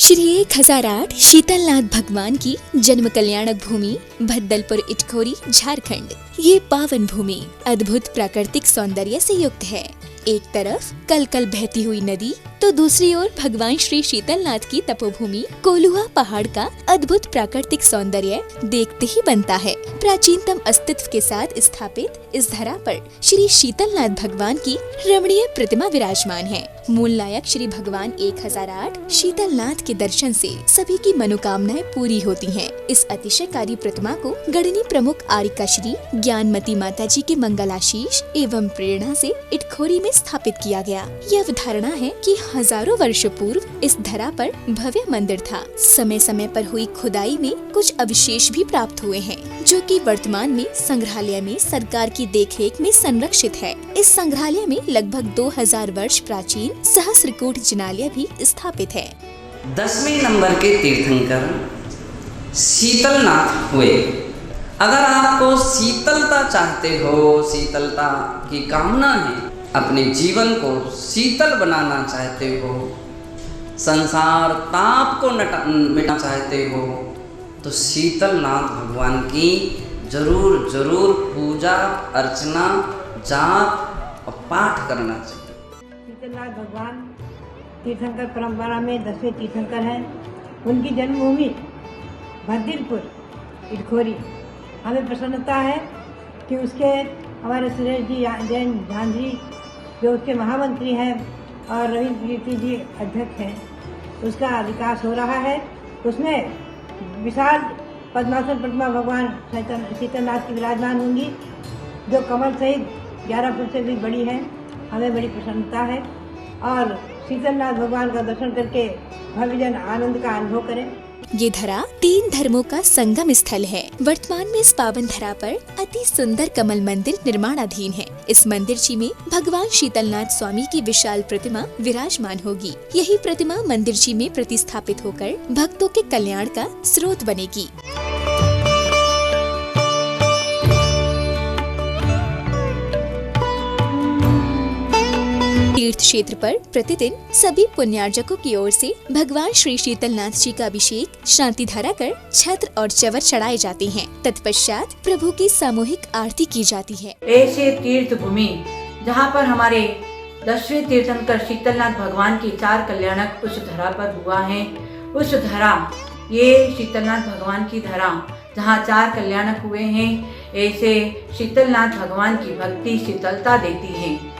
श्री 1008 शीतलनाथ भगवान की जन्म कल्याणक भूमि भद्दलपुर इटखोरी झारखंड। ये पावन भूमि अद्भुत प्राकृतिक सौंदर्य से युक्त है। एक तरफ कल कल बहती हुई नदी तो दूसरी ओर भगवान श्री शीतलनाथ की तपोभूमि कोलुआ पहाड़ का अद्भुत प्राकृतिक सौंदर्य देखते ही बनता है। प्राचीनतम अस्तित्व के साथ स्थापित इस धरा पर श्री शीतलनाथ भगवान की रमणीय प्रतिमा विराजमान है। मूल नायक श्री भगवान 1008 शीतलनाथ के दर्शन से सभी की मनोकामनाएं पूरी होती हैं। इस अतिशयकारी प्रतिमा को गढ़नी प्रमुख आरिका श्री ज्ञानमती माता जी के मंगलाशीष एवं प्रेरणा से इटखोरी में स्थापित किया गया। यह अवधारणा है कि हजारों वर्षों पूर्व इस धरा पर भव्य मंदिर था। समय समय पर हुई खुदाई में कुछ अवशेष भी प्राप्त हुए हैं, जो कि वर्तमान में संग्रहालय में सरकार की देखरेख में संरक्षित है। इस संग्रहालय में लगभग 2000 वर्ष प्राचीन सहस्त्रकूट जिनालय भी स्थापित है। 10वें नंबर के तीर्थंकर शीतलनाथ हुए। अगर आपको शीतलता चाहते हो, शीतलता की कामना है, अपने जीवन को शीतल बनाना चाहते हो, संसार ताप को मिटाना चाहते हो, तो शीतलनाथ भगवान की जरूर जरूर पूजा अर्चना जाप और पाठ करना चाहिए। शीतलनाथ भगवान तीर्थंकर परंपरा में 10वें तीर्थंकर हैं। उनकी जन्मभूमि भद्दलपुर इटखोरी। हमें प्रसन्नता है कि उसके हमारे सुरेश जी जैन झांझरी जो उसके महामंत्री हैं और रविंद्र कीर्ति जी अध्यक्ष हैं, उसका विकास हो रहा है। उसमें विशाल पद्मासन प्रतिमा भगवान शीतलनाथ की विराजमान होंगी, जो कमल सहित 11 फुट से भी बड़ी है। हमें बड़ी प्रसन्नता है और शीतलनाथ भगवान का दर्शन करके भव्य जन आनंद का अनुभव करें। ये धरा 3 धर्मों का संगम स्थल है। वर्तमान में इस पावन धरा पर अति सुंदर कमल मंदिर निर्माणाधीन है। इस मंदिर में भगवान शीतलनाथ स्वामी की विशाल प्रतिमा विराजमान होगी। यही प्रतिमा मंदिर में प्रतिस्थापित होकर भक्तों के कल्याण का स्रोत बनेगी। तीर्थ क्षेत्र पर प्रतिदिन सभी पुण्यार्जकों की ओर से भगवान श्री शीतलनाथ जी का अभिषेक शांति धारा कर छत्र और चवर चढ़ाए जाते हैं। तत्पश्चात प्रभु की सामूहिक आरती की जाती है। ऐसे तीर्थ भूमि जहाँ पर हमारे 10वें तीर्थंकर शीतलनाथ भगवान की 4 कल्याणक उस धरा पर हुआ है। उस धरा, ये शीतलनाथ भगवान की धरा जहाँ 4 कल्याणक हुए हैं, ऐसे शीतलनाथ भगवान की भक्ति शीतलता देती है।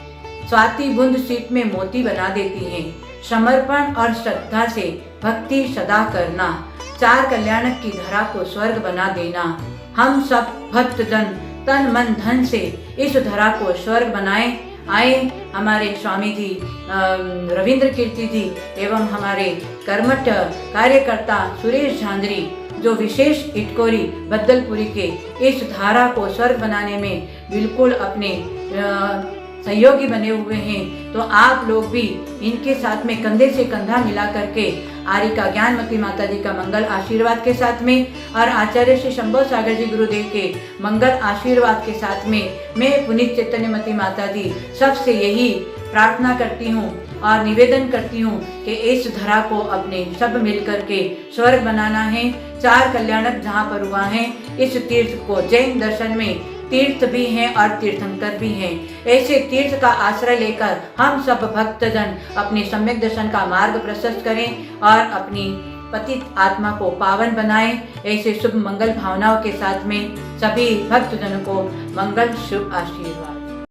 स्वाति बूंद शीत में मोती बना देती है। समर्पण और श्रद्धा से भक्ति सदा करना, 4 कल्याणक की धरा को स्वर्ग बना देना। हम सब भक्तजन तन मन धन से इस धरा को स्वर्ग बनाए। आए हमारे स्वामी जी रविंद्र कीर्ति जी एवं हमारे कर्मठ कार्यकर्ता सुरेश झांझरी, जो विशेष इटखोरी भद्दलपुरी के इस धारा को स्वर्ग बनाने में बिल्कुल अपने सहयोगी बने हुए हैं। तो आप लोग भी इनके साथ में कंधे से कंधा मिला करके आरिका ज्ञानमती माता जी का मंगल आशीर्वाद के साथ में और आचार्य श्री शंभो सागर जी गुरुदेव के मंगल आशीर्वाद के साथ में मैं पुनीत चैतन्यमती माता जी सबसे यही प्रार्थना करती हूँ और निवेदन करती हूँ कि इस धरा को अपने सब मिल करके स्वर्ग बनाना है। 4 कल्याणक जहाँ पर हुआ है, इस तीर्थ को जैन दर्शन में तीर्थ भी हैं और तीर्थंकर भी हैं। ऐसे तीर्थ का आश्रय लेकर हम सब भक्तजन अपने सम्यक दर्शन का मार्ग प्रशस्त करें और अपनी पतित आत्मा को पावन बनाएं। ऐसे शुभ मंगल भावनाओं के साथ में सभी भक्तजनों को मंगल शुभ आशीर्वाद।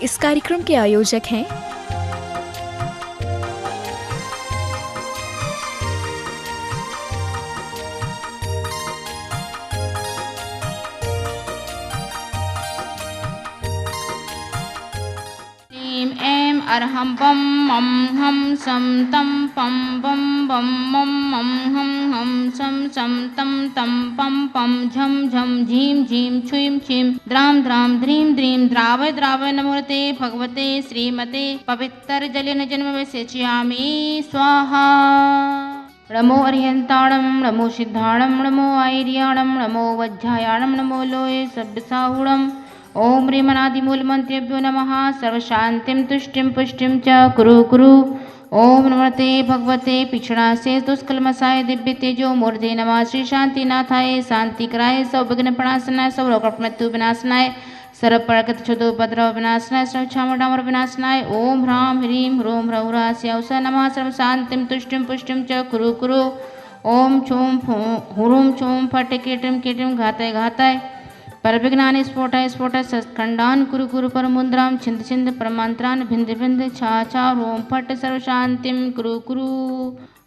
इस कार्यक्रम के आयोजक हैं अरहम बम मम हम सम तम पम बम बम मम मम हम सम सम तम तम पम पम झम झम झीम झीम छुम छिम द्राम द्राम ध्रीम ध्रीम द्रावय द्रावय नमोते भगवते श्रीमते पवित्र जलेन जन्म विसेचयामि स्वाहा। नमो अरिहंताणं नमो सिद्धाणं नमो आयर्याणं नमो वज्रायाणं नमो लोये सब्बसाहुणं। ओम ह्रीं अनादिमूलमन्त्रेभ्यो नमः। सर्वशान्तिं तुष्टिं पुष्टिं च कुरु कुरु ओम नमस्ते भगवते पिछड़ासे दुष्कलमसाय दिव्य तेजो मूर्धे नमः श्री शांतिनाथाय शांति कराय सब विघ्न प्रणाशनाय सब रोग मृत्यु विनाशनाय सर्व प्रगत क्षुदोपद्रव विनाशनाय सर्व क्षामडामर विनाशनाय ओम ह्राम ह्रीं ह्रूम ह्रौरास्य स नमः सर्व शांतिम तुष्टिम पुष्टिम च कुरु कुरु ओम छूम हुरुम छूम फट कीटिम कीटिम घाताय घाताय परविघ्नानि स्फोटाय स्फोटाय सत्खंडान कुरु कुरु परमुद्राम छिंद छिंद परमांतरान भिंद भिंद छा छा रोम फट सर्व शांतिम कुरु कुरु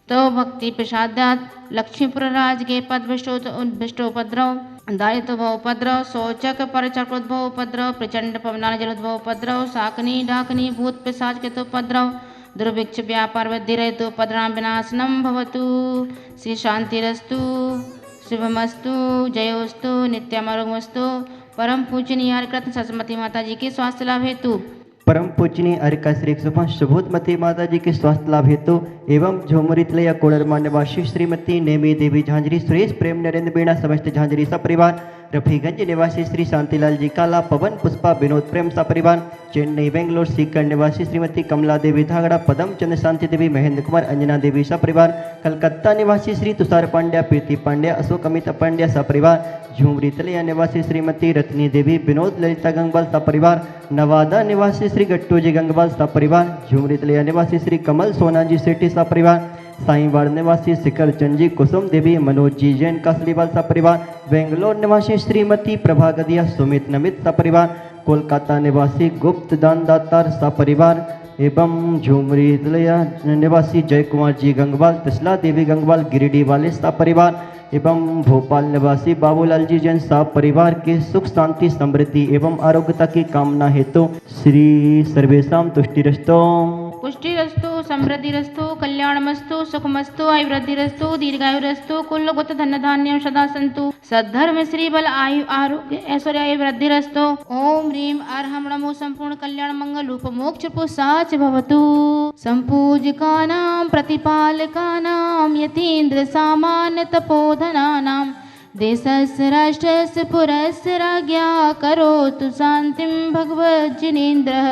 तो भक्ति प्रसादात लक्ष्मीपुर राज के पद विष्टोपद्रव दायित्व भव उपद्रव शोचक परचक्रोद्भव उपद्रव प्रचंड पवनान जलोद्भव उपद्रव साकनी डाकनी भूत पिशाच के तो उपद्रव दुर्भिक्ष व्यापार वृद्धिरहितो उपद्रव विनाशनम भवतु श्री शांतिरस्तु शुभमस्तु जयोस्तु नित्यमरुमस्तु परम पूजनीय कृष्ण सरस्वती माता जी के स्वास्थ्य लाभ हेतु परम पूजनीय अर्का श्री शुभोत्मती माता जी के स्वास्थ्य लाभ हेतु एवं झोमरितलया कोडरमा निवासी श्रीमती नेमी देवी झांझरी सुरेश प्रेम नरेंद्र बीणा समस्त झांझरी सपरिवार रफीगंज निवासी श्री शांतिलाल जी काला पवन पुष्पा विनोद प्रेम सपरिवार चेन्नई बेंगलोर सीकर निवासी श्रीमती कमला देवी धागड़ा पदम चंद्र शांति देवी महेंद्र कुमार अंजना देवी सपरिवार कलकत्ता निवासी श्री तुषार पांड्या प्रीति पांड्या अशोक अमिता पांड्या सपरिवार झुमरी तलिया निवासी श्रीमती रत्नी देवी विनोद ललिता गंगवाल सपरिवार नवादा निवासी श्री गट्टूजी गंगवाल सपरिवार झुमरी तलिया निवासी श्री कमल सोनाजी सेठी सपरिवार साईवाड़ निवासी शिखर चंद जी कुसुम देवी मनोज जी जैन कासलीवाल सपरिवार बेंगलोर निवासी श्रीमती प्रभा गदिया सुमित नमित सपरिवार कोलकाता निवासी गुप्त दान दातार सपरिवार एवं झुमरी तलिया निवासी जय कुमार जी गंगवाल तिसला देवी गंगवाल गिरिडीह वाले सपरिवार एवं भोपाल निवासी बाबूलाल जी जैन साहब परिवार के सुख शांति समृद्धि एवं आरोग्यता की कामना हेतु श्री सर्वेशम तुष्टिरस्तु पुष्टिरस्तु समृद्धिरस्तु कल्याणमस्तु सुखमस्तु आयुर्वृद्धिरस्तु दीर्घायुरस्तु कुलगुत धन धान्यं सदा सन्तु सद्धर्म श्री बल आयु आरोग्य ऐश्वर्य आयुर्वृद्धिरस्तु ओम ह्रीं अर्हं नमो संपूर्ण कल्याण मंगल रूप मोक्ष पुसाच भवतु संपूजकानां प्रतिपालकानां यतीन्द्र सामान्य तपोधनानां देशस्य राष्ट्रस्य पुरस्य राज्ञा करोतु शान्तिं भगवज्जिनेन्द्रः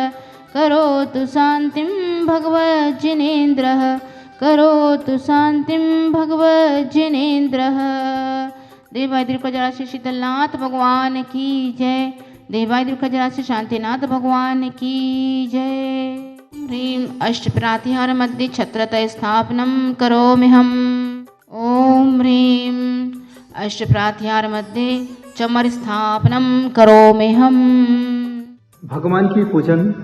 करोतु शान्तिं भगवज्जिनेन्द्रः करोतु शान्तिं भगवज्जिनेन्द्रः। देवाय दीर्घजरा श्री शीतलनाथ भगवान की जय। देवाय दीर्घजरा श्री शांतिनाथ भगवान की जय। ह्रीं अष्टप्रातिहार मध्ये छत्रतय स्थापनं करोम्यहम्। ओम ह्रीं अष्टप्रातिहार मध्ये चमर स्थापनं करोम्यहम्। भगवान की पूजन,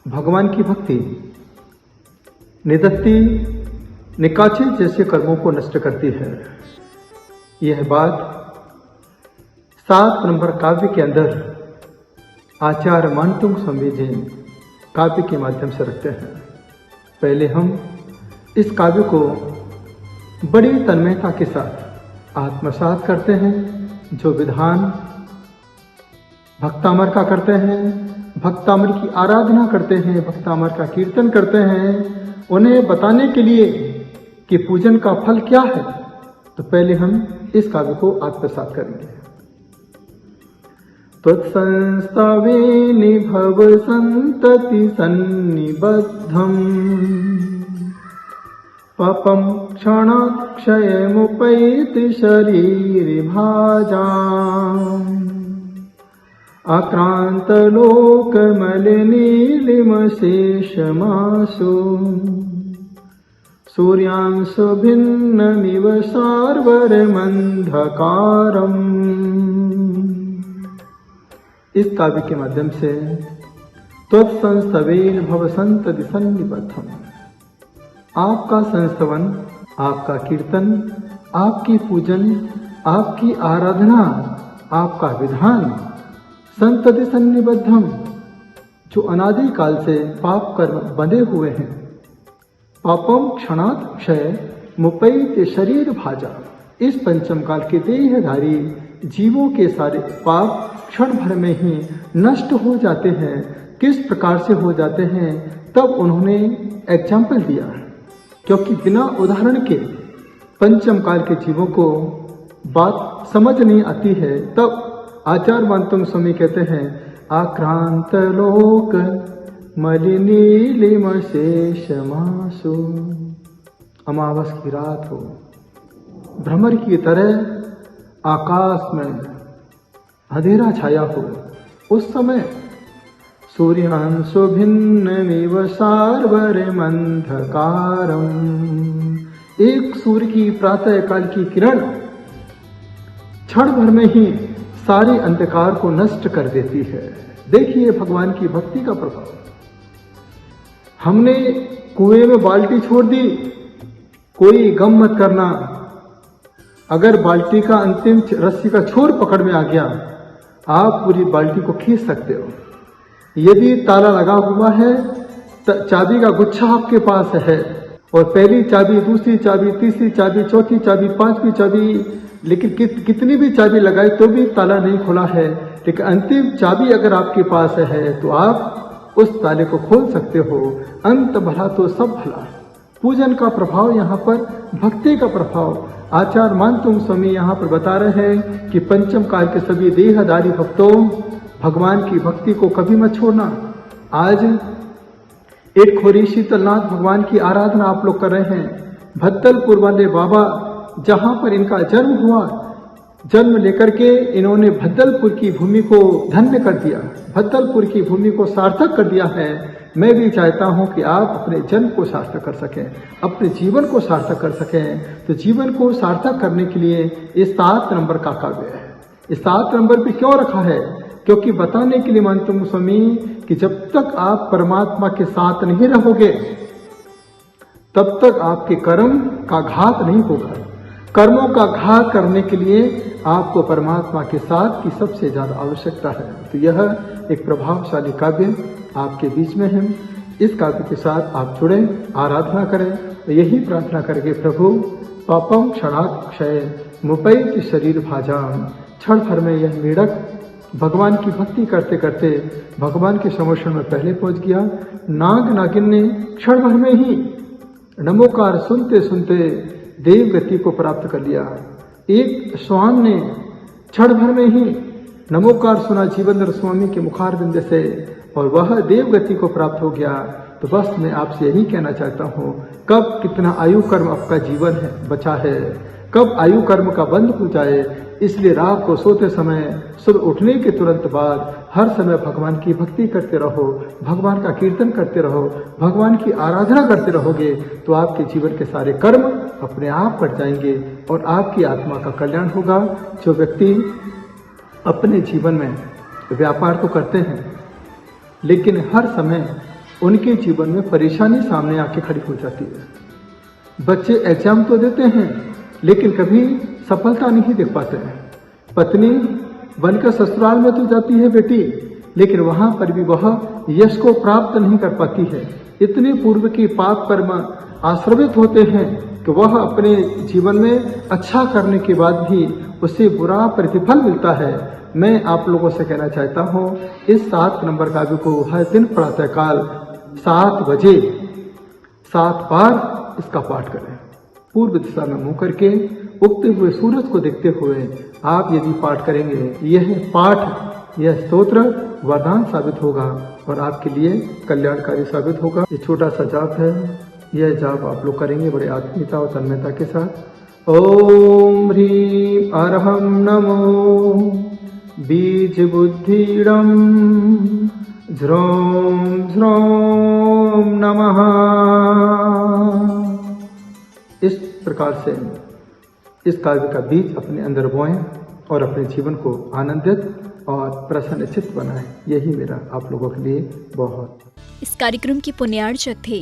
भगवान की भक्ति निदत्ती निकाचे जैसे कर्मों को नष्ट करती है। यह बात 7 नंबर काव्य के अंदर आचार्य मानतुंग स्वामी जी काव्य के माध्यम से रखते हैं। पहले हम इस काव्य को बड़ी तन्मयता के साथ आत्मसात करते हैं। जो विधान भक्तामर का करते हैं, भक्तामर की आराधना करते हैं, भक्तामर का कीर्तन करते हैं, उन्हें बताने के लिए कि पूजन का फल क्या है, तो पहले हम इस काव्य को आत्मसात करेंगे। त्वत्संस्तवे निभव संतति सन्निबद्धम् पपं क्षणक्षयमुपैति शरीरभाजाम् आक्रान्तलोकमलिनीलिमशेषमासु सूर्यांशु भिन्नमिव सार्वरमन्धकारम्। इस काव्य के माध्यम से त्वत्संस्तवेन भव संतति सन्निबद्धम्, आपका संस्तवन, आपका कीर्तन, आपकी पूजन, आपकी आराधना, आपका विधान संतति सन्निबद्धम, जो अनादि काल से पाप कर्म बंधे हुए हैं। पापम क्षणात क्षय मुपैत शरीर भाजा, इस पंचम काल के देहधारी जीवों के सारे पाप क्षण भर में ही नष्ट हो जाते हैं। किस प्रकार से हो जाते हैं, तब उन्होंने एग्जाम्पल दिया, क्योंकि बिना उदाहरण के पंचम काल के जीवों को बात समझ नहीं आती है। तब आचार्य मानतुंग स्वामी कहते हैं आक्रांत लोक मलिनीलिमशेषमासु। अमावस की रात हो, भ्रमर की तरह आकाश में अंधेरा छाया हो, उस समय सूर्यांशु भिन्नमिव सार्वरमंधकारम्। एक सूर्य की प्रातः काल की किरण क्षण भर में ही सारे अंधकार को नष्ट कर देती है। देखिए भगवान की भक्ति का प्रभाव। हमने कुएं में बाल्टी छोड़ दी, कोई गम मत करना। अगर बाल्टी का अंतिम रस्सी का छोर पकड़ में आ गया, आप पूरी बाल्टी को खींच सकते हो। यदि ताला लगा हुआ है, चाबी का गुच्छा आपके पास है, और पहली चाबी, दूसरी चाबी, तीसरी चाबी, चौथी चाबी, पांचवी चाबी, लेकिन कितनी भी चाबी लगाए तो भी ताला नहीं खुला है, लेकिन अंतिम चाबी अगर आपके पास है तो आप उस ताले को खोल सकते हो। अंत भला तो सब भला। पूजन का प्रभाव यहाँ पर, भक्ति का प्रभाव। आचार्य मानतुंग स्वामी यहाँ पर बता रहे हैं कि पंचम काल के सभी देहधारी भक्तों, भगवान की भक्ति को कभी मत छोड़ना। आज इटखोरी शीतलनाथ भगवान की आराधना आप लोग कर रहे हैं। भद्दलपुर वाले बाबा, जहां पर इनका जन्म हुआ, जन्म लेकर के इन्होंने भद्दलपुर की भूमि को धन्य कर दिया, भद्दलपुर की भूमि को सार्थक कर दिया है। मैं भी चाहता हूं कि आप अपने जन्म को सार्थक कर सकें, अपने जीवन को सार्थक कर सकें। तो जीवन को सार्थक करने के लिए इस 7 नंबर का काव्य है। इस 7 नंबर पे क्यों रखा है? क्योंकि बताने के लिए मानतुंग स्वामी कि जब तक आप परमात्मा के साथ नहीं रहोगे, तब तक आपके कर्म का घात नहीं होगा। कर्मों का घात करने के लिए आपको परमात्मा के साथ की सबसे ज्यादा आवश्यकता है। तो यह एक प्रभावशाली काव्य आपके बीच में है। इस काव्य के साथ आप जुड़े, आराधना करें, यही प्रार्थना करके प्रभु पापम क्षणाक्षय मुपैति शरीर भाजाम। क्षण भर में यह मेढक भगवान की भक्ति करते करते भगवान के समर्षण में पहले पहुंच गया। नाग नागिन ने क्षण भर में ही नमोकार सुनते सुनते देव गति को प्राप्त कर लिया। एक श्वान ने क्षण भर में ही नमोकार सुना जीवनधर स्वामी के मुखारविंद से, और वह देव गति को प्राप्त हो गया। तो बस मैं आपसे यही कहना चाहता हूँ, कब कितना आयु कर्म आपका जीवन है बचा है, कब आयु कर्म का बंद हो जाए। इसलिए रात को सोते समय, सुबह उठने के तुरंत बाद हर समय भगवान की भक्ति करते रहो, भगवान का कीर्तन करते रहो, भगवान की आराधना करते रहोगे तो आपके जीवन के सारे कर्म अपने आप कट जाएंगे और आपकी आत्मा का कल्याण होगा। जो व्यक्ति अपने जीवन में व्यापार तो करते हैं, लेकिन हर समय उनके जीवन में परेशानी सामने आके खड़ी हो जाती है। बच्चे एग्जाम तो देते हैं, लेकिन कभी सफलता नहीं देख पाते हैं। पत्नी बनकर ससुराल में तो जाती है बेटी, लेकिन वहां पर भी वह यश को प्राप्त नहीं कर पाती है। इतने पूर्व के पाप कर्म आश्रवित होते हैं कि वह अपने जीवन में अच्छा करने के बाद भी उसे बुरा प्रतिफल मिलता है। मैं आप लोगों से कहना चाहता हूँ, इस 7 नंबर काव्य को हर दिन प्रातःकाल 7 बजे 7 बार इसका पाठ करें। पूर्व दिशा में मुंह करके उगते हुए सूरज को देखते हुए आप यदि पाठ करेंगे, यह पाठ, यह स्तोत्र वरदान साबित होगा और आपके लिए कल्याणकारी साबित होगा। ये छोटा सा जाप है, यह जाप आप लोग करेंगे बड़े आत्मीयता और तन्मयता के साथ। ओम ह्रीं अरहं नमो बीज बुद्धिरम ध्रोम ध्रोम नमः। इस प्रकार से इस काव्य का बीज अपने अंदर बोएं और अपने जीवन को आनंदित और प्रसन्नचित्त बनाएं। यही मेरा आप लोगों के लिए बहुत। इस कार्यक्रम के पुण्यार्चक थे